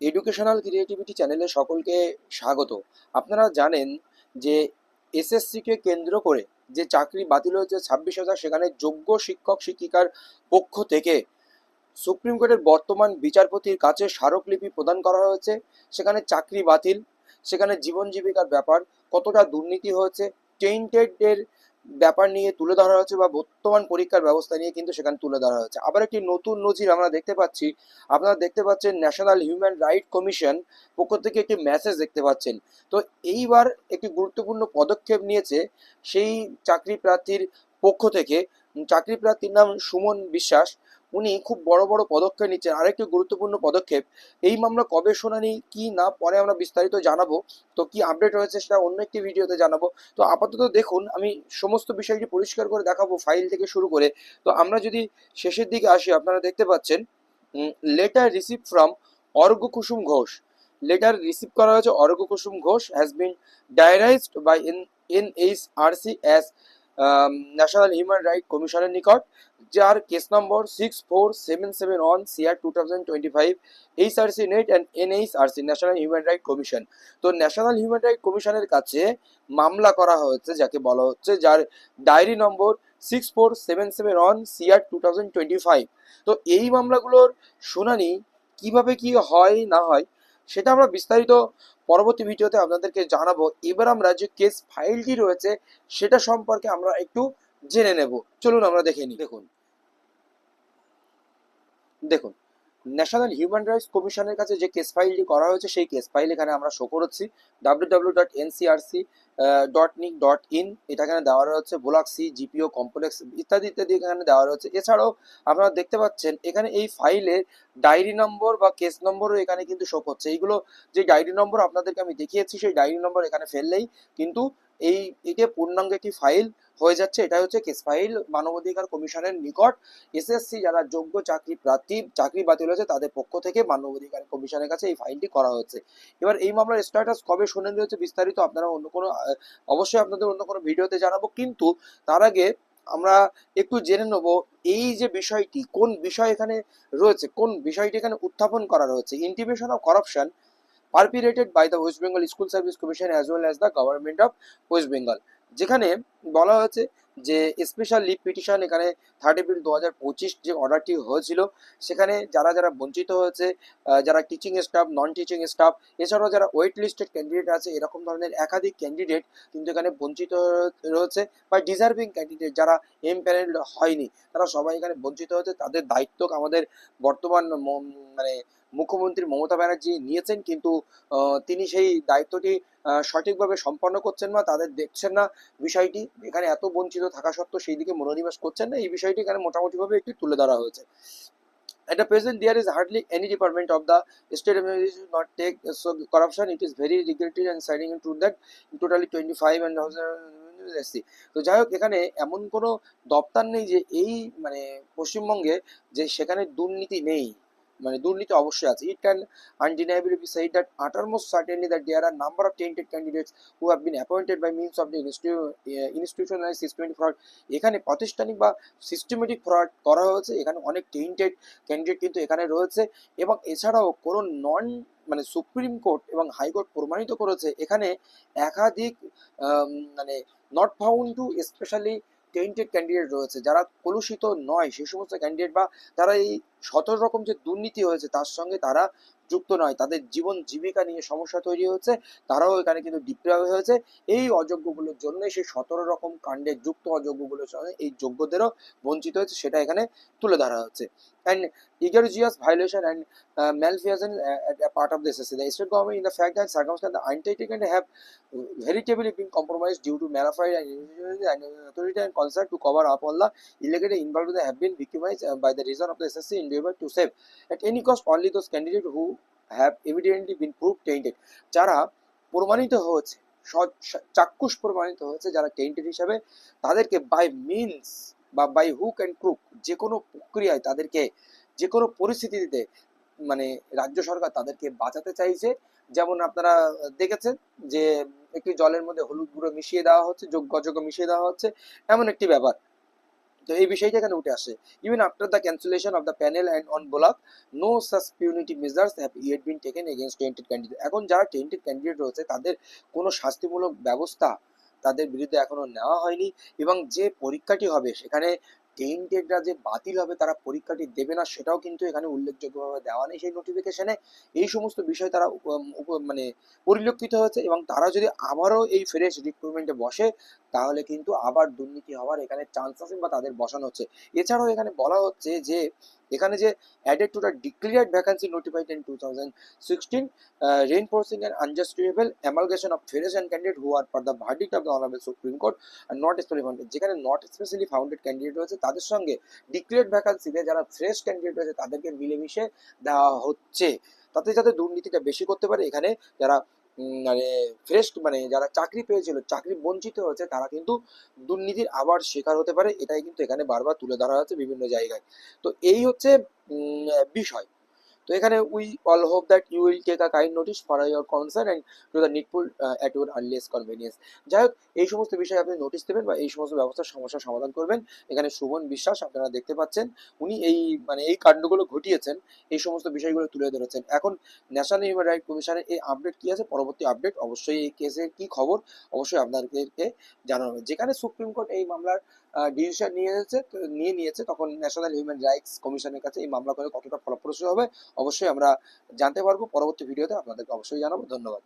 Educational creativity চ্যানেলে সকলকে স্বাগত। আপনারা জানেন যে এসএসসিকে কেন্দ্র করে যে চাকরি বাতিল হয়েছে 26,000, সেখানে যোগ্য শিক্ষক শিক্ষিকার পক্ষ থেকে সুপ্রিম কোর্টের বর্তমান বিচারপতির কাছে স্মারকলিপি প্রদান করা হয়েছে। সেখানে চাকরি বাতিল, সেখানে জীবন জীবিকার ব্যাপার, কতটা দুর্নীতি হয়েছে, টেন্টেডের ব্যাপার নিয়ে তুলে ধরা হয়েছে বা বর্তমান পরীক্ষার ব্যবস্থা নিয়ে কিন্তু সেখানে তুলে ধরা হয়েছে। আবার একটি নতুন নজির আমরা দেখতে পাচ্ছি। আপনারা দেখতে পাচ্ছেন ন্যাশনাল হিউম্যান রাইট কমিশন পক্ষ থেকে একটি মেসেজ দেখতে পাচ্ছেন। তো এইবার একটি গুরুত্বপূর্ণ পদক্ষেপ নিয়েছে সেই চাকরি প্রার্থীর পক্ষ থেকে। চাকরি প্রার্থীর নাম সুমন বিশ্বাস। উনি খুব বড় বড় পদক্ষেপ নিচ্ছেন। আরেকটি গুরুত্বপূর্ণ পদক্ষেপ, এই মামলা কবে শুনানি কি না পরে আমরা বিস্তারিত জানাবো। তো কি আপডেট হয়েছে সেটা অন্য একটি ভিডিওতে জানাবো। তো আপাতত দেখুন, আমি সমস্ত বিষয়টি পরিষ্কার করে দেখাবো ফাইল থেকে শুরু করে। তো আমরা যদি শেষের দিকে আসি, আপনারা দেখতে পাচ্ছেন letter receive from Arghya Kusum Ghosh. Letter receive করা হয়েছে Arghya Kusum Ghosh has been diarized by NHRC as national human right কমিশনের নিকট, যার case number 6477 HRC net and NHRC national human right commission. তো ন্যাশনাল হিউম্যান রাইট কমিশনের কাছে মামলা করা হয়েছে, যাকে বলা হচ্ছে, যার ডায়েরি নম্বর 6477 তো এই মামলাগুলোর শুনানি কিভাবে কি হয় না হয় সেটা আমরা বিস্তারিত পরবর্তী ভিডিওতে আপনাদেরকে জানাবো। এবার আমরা যে কেস ফাইলটি রয়েছে সেটা সম্পর্কে আমরা একটু জেনে নেব। চলুন আমরা দেখে নিই। দেখুন দেখুন ন্যাশনাল হিউম্যান রাইটস কমিশনের কাছে যে কেস ফাইলটি করা হয়েছে সেই কেস ফাইল এখানে আমরা শো করছি www.ncrc.nic.in। এটা এখানে দেওয়া রয়েছে। ব্লক সি, জিপিও কমপ্লেক্স ইত্যাদি ইত্যাদি এখানে দেওয়া রয়েছে। এছাড়াও আপনারা দেখতে পাচ্ছেন এখানে এই ফাইলের ডায়েরি নম্বর বা কেস নম্বরও এখানে কিন্তু শো করছে। এইগুলো যে ডায়েরি নম্বর আপনাদেরকে আমি দেখিয়েছি, সেই ডায়েরি নম্বর এখানে ফেললেই কিন্তু এটা পূর্ণাঙ্গ একটি ফাইল হয়ে যাচ্ছে। এটা হচ্ছে কেস ফাইল মানবাধিকার কমিশনের নিকট। এসএসসি যারা যোগ্য চাকরি প্রার্থী, চাকরি বাতিল হয়েছে তাদের পক্ষ থেকে মানবাধিকার কমিশনের কাছে এই ফাইলটি করা হচ্ছে। এবার এই মামলার স্ট্যাটাস কবে শুনানি হয়েছে বিস্তারিত আপনারা অন্য কোনো অবশ্যই আপনাদের অন্য কোনো ভিডিওতে জানাবো। কিন্তু তার আগে আমরা একটু জেনে নেব এই যে বিষয়টি, কোন বিষয় এখানে রয়েছে, কোন বিষয়টি এখানে উত্থাপন করা রয়েছে। Intimation of corruption perpetrated by the West Bengal school service commission as well as the government of West Bengal. যেখানে বলা হয়েছে যে স্পেশাল লিভ পিটিশন, এখানে 30 এপ্রিল 2025 যে অর্ডারটি হয়েছিল, সেখানে যারা যারা বঞ্চিত হয়েছে, যারা teaching staff, non teaching staff, এছাড়াও যারা ওয়েট লিস্টেড ক্যান্ডিডেট আছে, এরকম ধরনের একাধিক ক্যান্ডিডেট কিন্তু এখানে বঞ্চিত রয়েছে, বা ডিজার্ভিং ক্যান্ডিডেট যারা এমপ্যানেলড হয়নি তারা সবাই এখানে বঞ্চিত হয়েছে। তাদের দায়িত্ব আমাদের বর্তমান মানে মুখ্যমন্ত্রী মমতা ব্যানার্জি নিয়েছেন, কিন্তু তিনি সেই দায়িত্বটি সঠিকভাবে সম্পন্ন করছেন না, তাদের দেখছেন না বিষয়টি। এখানে এত বঞ্চিত থাকা সত্ত্বেও সেই দিকে মনোনিবেশ করছেন না, এই বিষয়টি এখানে মোটামুটিভাবে একটু তুলে ধরা হয়েছে। At the present, there is hardly any department of the state administration not take so corruption. It is very regretted and saddening in truth that in totally 25 and SC. তো যাই হোক, এখানে এমন কোনো দপ্তর নেই যে এই মানে পশ্চিমবঙ্গে যে সেখানে দুর্নীতি নেই, মানে দুর্নীতি অবশ্যই আছে। It can undeniably be said that uttermost certainly that there are number of tainted candidates who have been appointed by means of the institutionalized systematic fraud. এখানে প্রাতিষ্ঠানিক বা সিস্টেমেটিক ফ্রড করা হয়েছে। এখানে অনেক টেন্টেড ক্যান্ডিডেট কিন্তু এখানে রয়েছে। এবং এছাড়াও কোনো নন মানে সুপ্রিম কোর্ট এবং হাইকোর্ট প্রমাণিত করেছে এখানে একাধিক মানে not found to specially tainted candidate রয়েছে, যারা কলুষিত নয় সেই সমস্ত ক্যান্ডিডেট, বা তারা এই 17 রকম যে দুর্নীতি হয়েছে তার সঙ্গে তারা যুক্ত নয়, তাদের জীবন জীবিকা নিয়ে সমস্যা তৈরি হচ্ছে, তারাও এখানে কিন্তু ডিপ্রাইভ হয়েছে। এই অযোগ্যগুলোর জন্য, সেই 17 রকম কাণ্ডে যুক্ত অযোগ্যগুলোর সঙ্গে এই যোগ্যদেরও বঞ্চিত হয়েছে, সেটা এখানে তুলে ধরা হচ্ছে। And egregious violation and malfeasance a part of the SSC. The state government, in the fact that circumstances the undertaken have veritably been compromised due to malafide and authority and concern to cover up all the illegality involved, they have been victimized by the reason of the SSC endeavor to save at any cost only those candidates who have evidently been proved tainted. যারা প্রমাণিত হয়েছে, চাক্ষুষ প্রমাণিত হয়েছে যারা tainted হিসাবে, তাদেরকে by means বা বাই হুক অ্যান্ড ক্রুক যে কোনো প্রক্রিয়ায় তাদেরকে যে কোনো পরিস্থিতিতে মানে রাজ্য সরকার তাদেরকে বাঁচাতে চাইছে। যেমন আপনারা দেখেছেন যে একটি জলের মধ্যে হলুদ গুঁড়ো মিশিয়ে দেওয়া হচ্ছে, যোগ্য অযোগ্য মিশিয়ে দেওয়া হচ্ছে, এমন একটি ব্যাপার। তো এই বিষয়টা এখানে উঠে আসে। Even after the cancellation of the panel and en bloc, no such punitive measures have yet been taken against tainted candidate. এখন যারা টেন্টেড ক্যান্ডিডেট রয়েছে তাদের কোনো শাস্তিমূলক ব্যবস্থা তাদের বিরুদ্ধে এখনো নেওয়া হয়নি, এবং যে পরীক্ষাটি হবে সেখানে টেন্টেডরা যে বাতিল হবে, তারা পরীক্ষাটি দেবে না, সেটাও কিন্তু এখানে উল্লেখযোগ্যভাবে দেওয়া নেই সেই নোটিফিকেশনে। এই সমস্ত বিষয় তারা মানে পরিলক্ষিত হয়েছে, এবং তারা যদি আবারও এই ফ্রেশ রিক্রুটমেন্টে বসে তাহলে কিন্তু আবার দুর্নীতি হওয়ার এখানে চান্স আছে বা তাদের বসানো হচ্ছে। এছাড়াও এখানে বলা হচ্ছে যে এখানে যে added to the declared vacancy notified in 2016, reinforcing an unjustifiable amalgamation of fresh and candidate who are per the verdict of the honorable Supreme Court and not specially founded, যেখানে নট স্পেশালি ফাউন্ডেড ক্যান্ডিডেট রয়েছে তাদের সঙ্গে declared ভ্যাকান্সিতে যারা fresh candidate রয়েছে তাদেরকে মিলেমিশে দেওয়া হচ্ছে, তাতে যাতে দুর্নীতিটা বেশি করতে পারে। এখানে যারা মানে ফ্রেশ মানে যারা চাকরি পেয়েছিল, চাকরি বঞ্চিত হয়েছে, তারা কিন্তু দুর্নীতির আবার শিকার হতে পারে, এটাই কিন্তু এখানে বারবার তুলে ধরা হচ্ছে বিভিন্ন জায়গায়। তো এই হচ্ছে বিষয়। তো এখানে we all hope that you will take a kind notice for your concern and to the needful at your earliest convenience. যাই হোক, এই সমস্ত বিষয়ে আপনি নোটিস দেবেন বা এই সমস্ত ব্যবস্থার সমস্যার সমাধান করবেন। এখানে সুমন বিশ্বাস আপনারা দেখতে পাচ্ছেন, উনি এই মানে এই কাণ্ডগুলো ঘটিয়েছেন, এই সমস্ত বিষয়গুলো তুলে ধরেছেন। এখন ন্যাশনাল হিউম্যান রাইট কমিশনের এই আপডেট কি আছে, পরবর্তী আপডেট অবশ্যই এই কেসের কি খবর অবশ্যই আপনাদেরকে জানানো হবে। যেখানে সুপ্রিম কোর্ট এই মামলার ডিসিশন নিয়েছে, তখন ন্যাশনাল হিউম্যান রাইটস কমিশনের কাছে এই মামলা করে কতটা ফলপ্রসূ হবে অবশ্যই আমরা জানতে পারবো। পরবর্তী ভিডিওতে আপনাদেরকে অবশ্যই জানাবো। ধন্যবাদ।